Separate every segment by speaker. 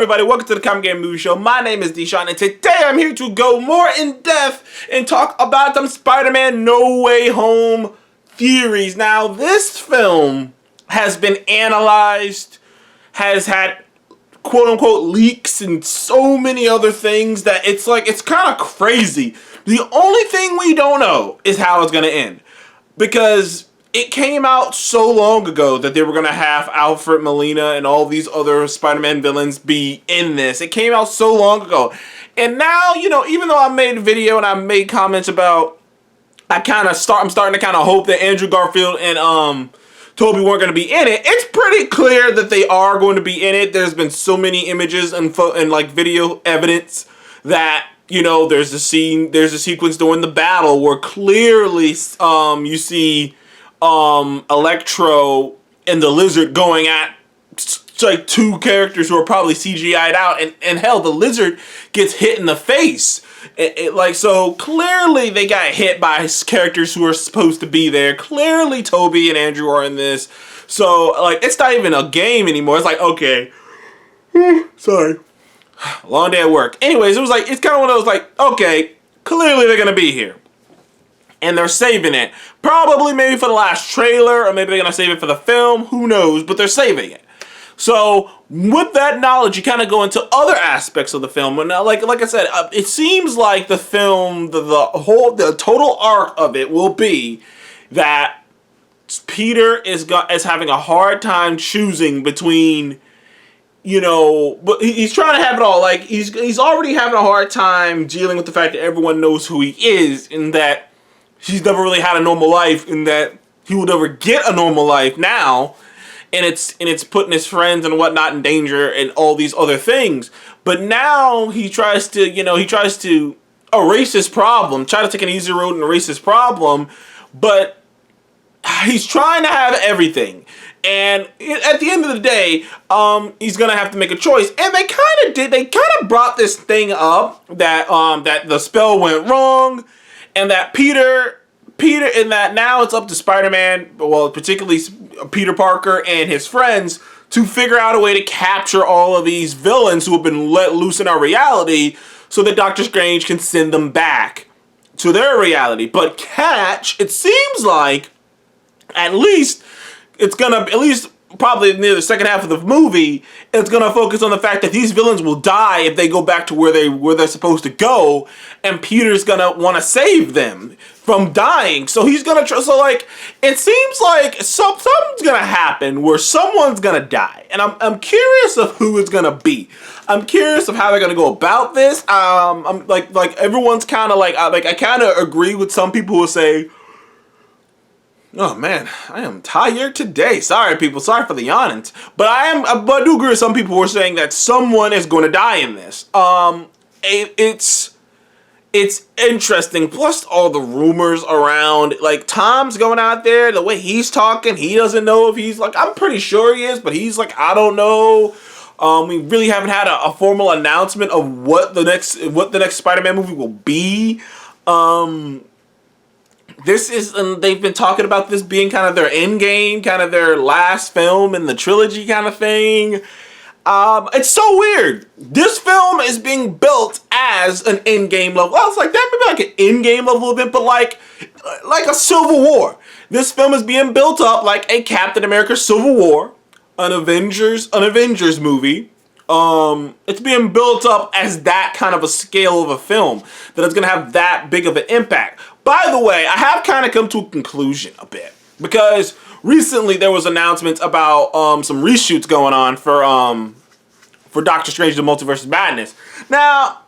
Speaker 1: everybody, welcome to the Comic Game Movie Show. My name is Deshaun, and today I'm here to go more in depth and talk about some Spider-Man No Way Home theories. Now, this film has been analyzed, has had quote-unquote leaks and so many other things that it's kind of crazy. The only thing we don't know is how it's going to end, because it came out so long ago that they were going to have Alfred Molina and all these other Spider-Man villains be in this. It came out so long ago. And now, you know, even though I made a video and I made comments about, I'm starting to kind of hope that Andrew Garfield and Tobey weren't going to be in it. It's pretty clear that they are going to be in it. There's been so many images and like video evidence that, you know, there's a sequence during the battle where clearly you see Electro and the Lizard going at like two characters who are probably CGI'd out, and hell, the Lizard gets hit in the face. So clearly they got hit by characters who are supposed to be there. Clearly Tobey and Andrew are in this. So like, it's not even a game anymore. It's like, okay, sorry, long day at work. Anyways, it's kind of one of those like, okay, clearly they're gonna be here. And they're saving it. Probably maybe for the last trailer, or maybe they're going to save it for the film. Who knows? But they're saving it. So, with that knowledge, you kind of go into other aspects of the film. And like I said, it seems like the film, the total arc of it will be that Peter is having a hard time choosing between, you know, but he's trying to have it all. Like, he's already having a hard time dealing with the fact that everyone knows who he is, and that he's never really had a normal life, and that he will never get a normal life now, and it's putting his friends and whatnot in danger and all these other things. But now he tries to erase his problem, try to take an easy road and erase his problem, but he's trying to have everything. And at the end of the day, he's gonna have to make a choice. And they kind of brought this thing up that that the spell went wrong, and that Peter, and that now it's up to Spider-Man, well, particularly Peter Parker and his friends, to figure out a way to capture all of these villains who have been let loose in our reality, so that Doctor Strange can send them back to their reality. But catch, it seems like, probably near the second half of the movie, it's gonna focus on the fact that these villains will die if they go back to where they're supposed to go, and Peter's gonna want to save them from dying. So he's gonna it seems like something's gonna happen where someone's gonna die, and I'm curious of who it's gonna be. I'm curious of how they're gonna go about this. I'm like everyone's kind of I kind of agree with some people who say, oh man, I am tired today. Sorry, people. Sorry for the yawnings. But I do agree with some people who are saying that someone is going to die in this. It's interesting. Plus all the rumors around, like Tom's going out there, the way he's talking, he doesn't know if he's like, I'm pretty sure he is, but he's like, I don't know. We really haven't had a formal announcement of what the next Spider-Man movie will be. They've been talking about this being kind of their end game, kind of their last film in the trilogy kind of thing. It's so weird. This film is being built as an end game level. Well, it's like that, maybe like an end game level a little bit, but like a Civil War. This film is being built up like a Captain America Civil War, an Avengers movie. It's being built up as that kind of a scale of a film, that it's going to have that big of an impact. By the way, I have kind of come to a conclusion a bit, because recently there was announcements about some reshoots going on for Doctor Strange: The Multiverse of Madness. Now,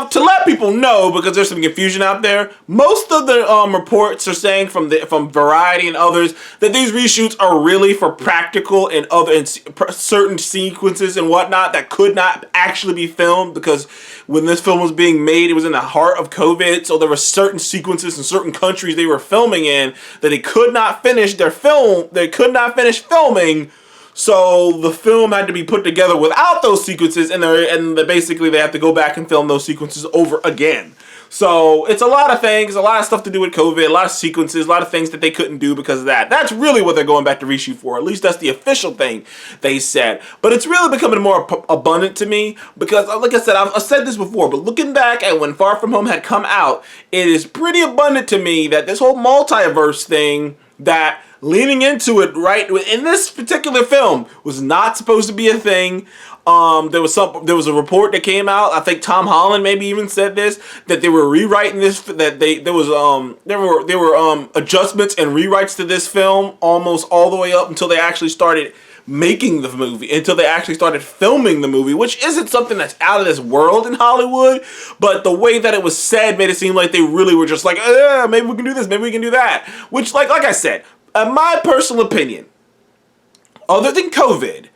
Speaker 1: to let people know, because there's some confusion out there, most of the reports are saying from Variety and others that these reshoots are really for practical and certain sequences and whatnot that could not actually be filmed, because when this film was being made, it was in the heart of COVID, so there were certain sequences in certain countries they were filming in that they could not finish filming. So the film had to be put together without those sequences, and basically they have to go back and film those sequences over again. So it's a lot of things, a lot of stuff to do with COVID, a lot of sequences, a lot of things that they couldn't do because of that. That's really what they're going back to reshoot for. At least that's the official thing they said. But it's really becoming more abundant to me because, like I said, I've said this before, but looking back at when Far From Home had come out, it is pretty abundant to me that this whole multiverse thing, that leaning into it right in this particular film was not supposed to be a thing. There was a report that came out. I think Tom Holland maybe even said this, that they were rewriting this, that there were adjustments and rewrites to this film almost all the way up until they actually started making the movie, until they actually started filming the movie, which isn't something that's out of this world in Hollywood, but the way that it was said made it seem like they really were just like, maybe we can do this, maybe we can do that, which, like I said, in my personal opinion, other than COVID,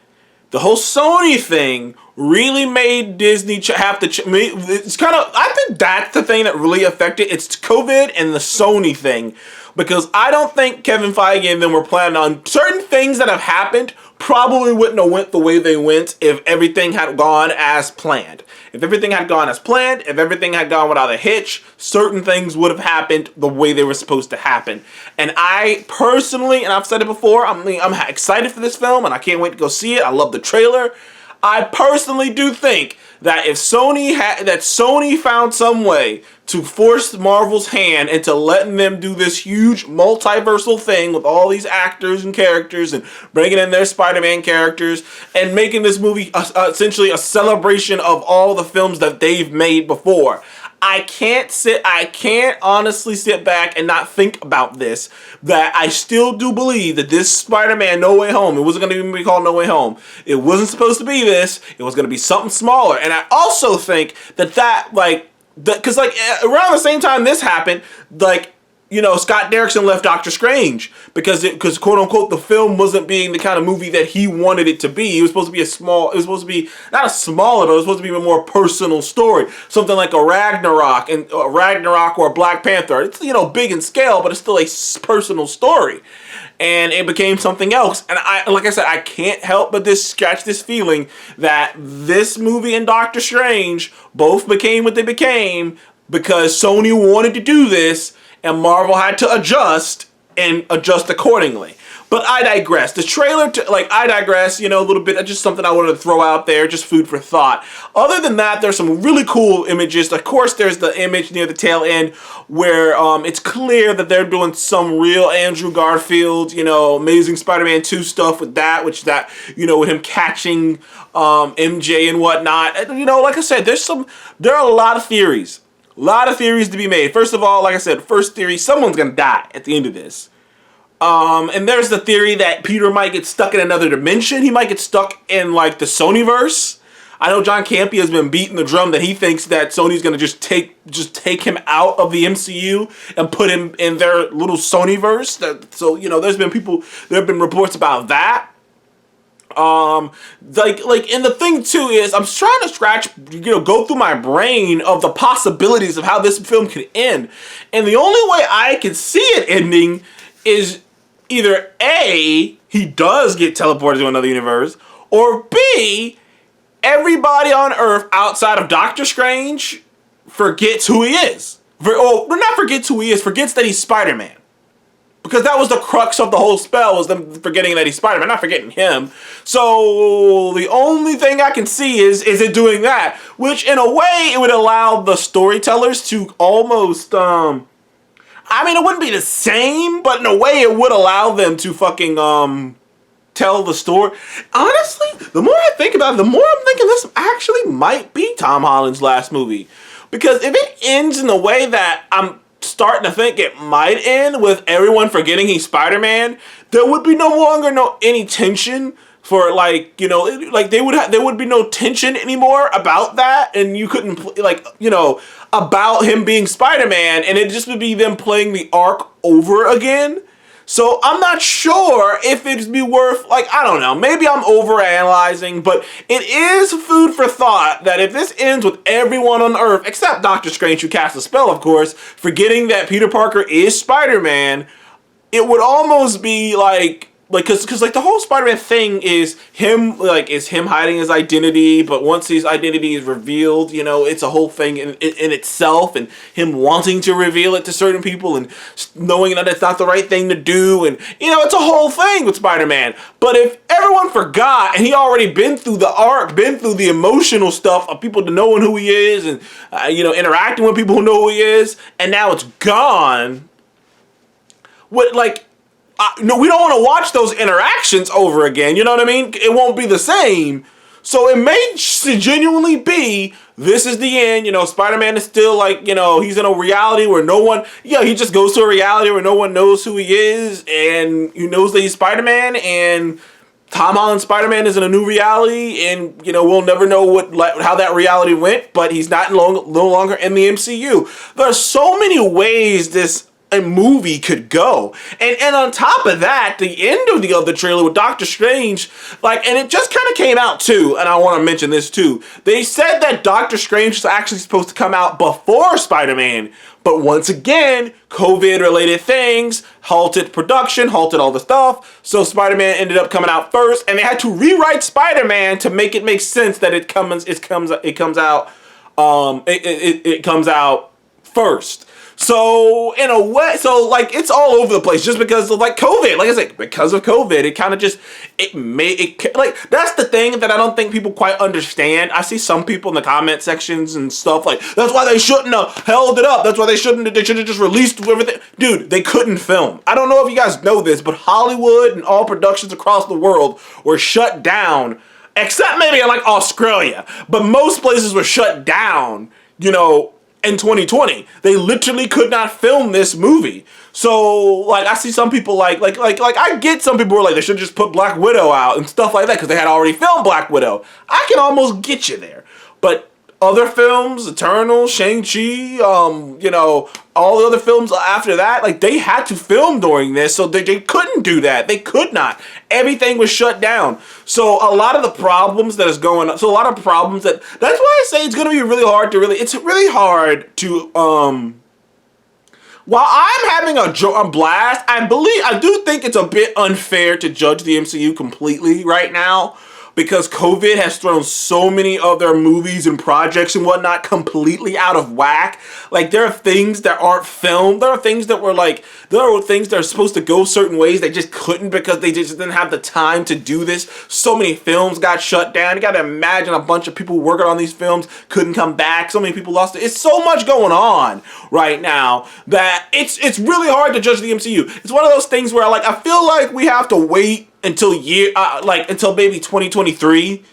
Speaker 1: the whole Sony thing really made Disney have to. It's kind of. I think that's the thing that really affected. It's COVID and the Sony thing, because I don't think Kevin Feige and them were planning on certain things that have happened. Probably wouldn't have went the way they went if everything had gone as planned. If everything had gone as planned, if everything had gone without a hitch, certain things would have happened the way they were supposed to happen. And I personally, and I've said it before, I'm excited for this film and I can't wait to go see it. I love the trailer. I personally do think that if Sony found some way to force Marvel's hand into letting them do this huge multiversal thing with all these actors and characters and bringing in their Spider-Man characters and making this movie essentially a celebration of all the films that they've made before, I can't honestly sit back and not think about this, that I still do believe that this Spider-Man No Way Home, it wasn't going to even be called No Way Home. It wasn't supposed to be this. It was going to be something smaller. And I also think because around the same time this happened, Scott Derrickson left Doctor Strange because quote unquote the film wasn't being the kind of movie that he wanted it to be. It was supposed to be not a smaller, but it was supposed to be a more personal story. Something like a Ragnarok or a Black Panther. It's, big in scale, but it's still a personal story. And it became something else. And I can't help but scratch this feeling that this movie and Doctor Strange both became what they became because Sony wanted to do this and Marvel had to adjust accordingly. But I digress. The trailer, I digress, a little bit. Just something I wanted to throw out there, just food for thought. Other than that, there's some really cool images. Of course, there's the image near the tail end where it's clear that they're doing some real Andrew Garfield, Amazing Spider-Man 2 stuff with that, with him catching MJ and whatnot. Like I said, there are a lot of theories. A lot of theories to be made. First of all, like I said, first theory, someone's going to die at the end of this. And there's the theory that Peter might get stuck in another dimension. He might get stuck in, the Sonyverse. I know John Campea has been beating the drum that he thinks that Sony's going to just take him out of the MCU and put him in their little Sonyverse. There have been reports about that. And the thing too is I'm trying to go through my brain of the possibilities of how this film could end. And the only way I can see it ending is either A, he does get teleported to another universe, or B, everybody on Earth outside of Doctor Strange forgets who he is. Not forgets who he is, forgets that he's Spider-Man. Because that was the crux of the whole spell, was them forgetting that he's Spider-Man, not forgetting him. So the only thing I can see is it doing that, which in a way it would allow the storytellers to almost, it wouldn't be the same, but in a way it would allow them to fucking tell the story. Honestly, the more I think about it, the more I'm thinking this actually might be Tom Holland's last movie. Because if it ends in the way that I'm starting to think it might end with everyone forgetting he's Spider-Man, there would be no longer any tension for there would be no tension anymore about that, and you couldn't about him being Spider-Man, and it just would be them playing the arc over again. So I'm not sure if it'd be worth, I don't know, maybe I'm overanalyzing, but it is food for thought that if this ends with everyone on Earth, except Doctor Strange, who cast a spell, of course, forgetting that Peter Parker is Spider-Man, it would almost be like like, cause like the whole Spider-Man thing is him hiding his identity, but once his identity is revealed, you know, it's a whole thing in itself, and him wanting to reveal it to certain people and knowing that it's not the right thing to do, and you know, it's a whole thing with Spider-Man. But if everyone forgot, and he already been through the arc, been through the emotional stuff of people knowing who he is, and you know, interacting with people who know who he is, and now it's gone. What, like, no, we don't want to watch those interactions over again. You know what I mean? It won't be the same. So it may genuinely be, this is the end. You know, Spider-Man is still like, you know, he's in a reality where no one, he just goes to a reality where no one knows who he is, and he knows that he's Spider-Man, and Tom Holland's Spider-Man is in a new reality, and you know, we'll never know how that reality went, but he's no longer in the MCU. There are so many ways this a movie could go, and on top of that, the end of the other trailer with Doctor Strange, like, and it just kind of came out too, and I want to mention this too. They said that Doctor Strange is actually supposed to come out before Spider-Man, but once again, COVID-related things halted production, halted all the stuff, so Spider-Man ended up coming out first, and they had to rewrite Spider-Man to make it make sense that it comes out first. So in a way, so like it's all over the place just because of like COVID. Like I said, because of COVID, it kind of just like that's the thing that I don't think people quite understand. I see some people in the comment sections and stuff like, that's why they shouldn't have held it up. That's why they should have just released everything. Dude, they couldn't film. I don't know if you guys know this, but Hollywood and all productions across the world were shut down, except maybe in like Australia. But most places were shut down, you know, in 2020. They literally could not film this movie. So, like, I see some people like I get some people who are like, they should just put Black Widow out and stuff like that because they had already filmed Black Widow. I can almost get you there. But other films, Eternal, Shang-Chi, you know, all the other films after that, like, they had to film during this, so they couldn't do that. They could not. Everything was shut down. So a lot of the problems that is going on, that's why I say it's going to be really hard to it's really hard to, while I'm having a blast, I do think it's a bit unfair to judge the MCU completely right now, because COVID has thrown so many of their movies and projects and whatnot completely out of whack. Like, there are things that aren't filmed. There are things that are supposed to go certain ways. They just couldn't because they just didn't have the time to do this. So many films got shut down. You gotta imagine a bunch of people working on these films couldn't come back. So many people lost it. It's so much going on right now that it's really hard to judge the MCU. It's one of those things where, like, I feel like we have to wait until maybe 2023.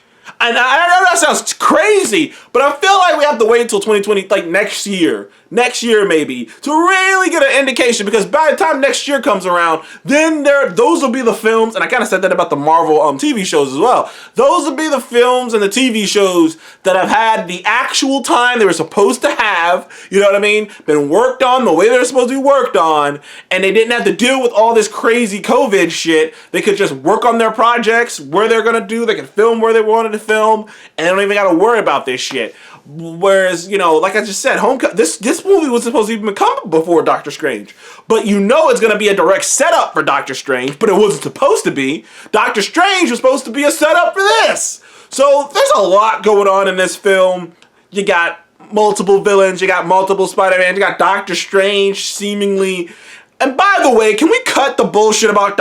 Speaker 1: And I know that sounds crazy, but I feel like we have to wait until 2020, like next year maybe, to really get an indication, because by the time next year comes around, then those will be the films, and I kind of said that about the Marvel TV shows as well. Those will be the films and the TV shows that have had the actual time they were supposed to have, you know what I mean, been worked on the way they're supposed to be worked on, and they didn't have to deal with all this crazy COVID shit. They could just work on their projects where they're gonna do, they can film where they wanted to film, and they don't even gotta worry about this shit. Whereas, you know, like I just said, this movie was supposed to even come before Doctor Strange. But you know it's going to be a direct setup for Doctor Strange, but it wasn't supposed to be. Doctor Strange was supposed to be a setup for this. So there's a lot going on in this film. You got multiple villains, you got multiple Spider-Man, you got Doctor Strange seemingly. And by the way, can we cut the bullshit about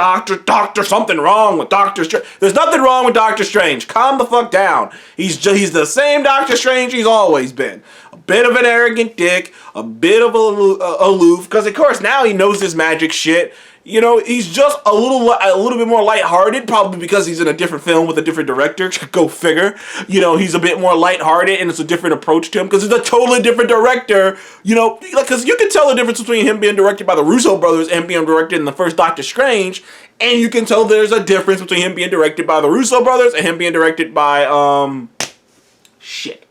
Speaker 1: something wrong with Doctor Strange? There's nothing wrong with Doctor Strange. Calm the fuck down. He's the same Doctor Strange he's always been. A bit of an arrogant dick, a bit of aloof, because of course now he knows his magic shit. You know, he's just a little bit more lighthearted, probably because he's in a different film with a different director. Go figure. You know, he's a bit more lighthearted, and it's a different approach to him because it's a totally different director. You know, because you can tell the difference between him being directed by the Russo brothers and being directed in the first Doctor Strange, and you can tell there's a difference between him being directed by the Russo brothers and him being directed by shit.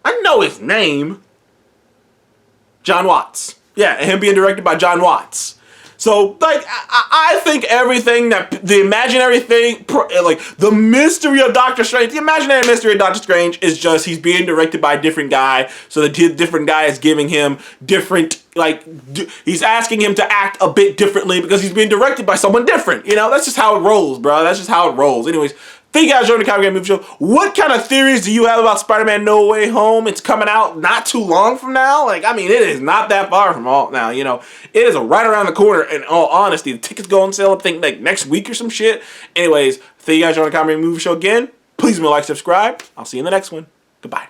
Speaker 1: I know his name. John Watts. Yeah, and him being directed by John Watts. So, like, I think everything that the imaginary thing, like the mystery of Doctor Strange, the imaginary mystery of Doctor Strange is just he's being directed by a different guy. So the different guy is giving him different, like, he's asking him to act a bit differently because he's being directed by someone different. You know, that's just how it rolls, bro. That's just how it rolls. Anyways, thank you guys for joining the Comic Game Movie Show. What kind of theories do you have about Spider-Man No Way Home? It's coming out not too long from now. Like, I mean, it is not that far from all now, you know. It is right around the corner, in all honesty. The tickets go on sale, I think, like, next week or some shit. Anyways, thank you guys for joining the Comic Game Movie Show again. Please leave a like, subscribe. I'll see you in the next one. Goodbye.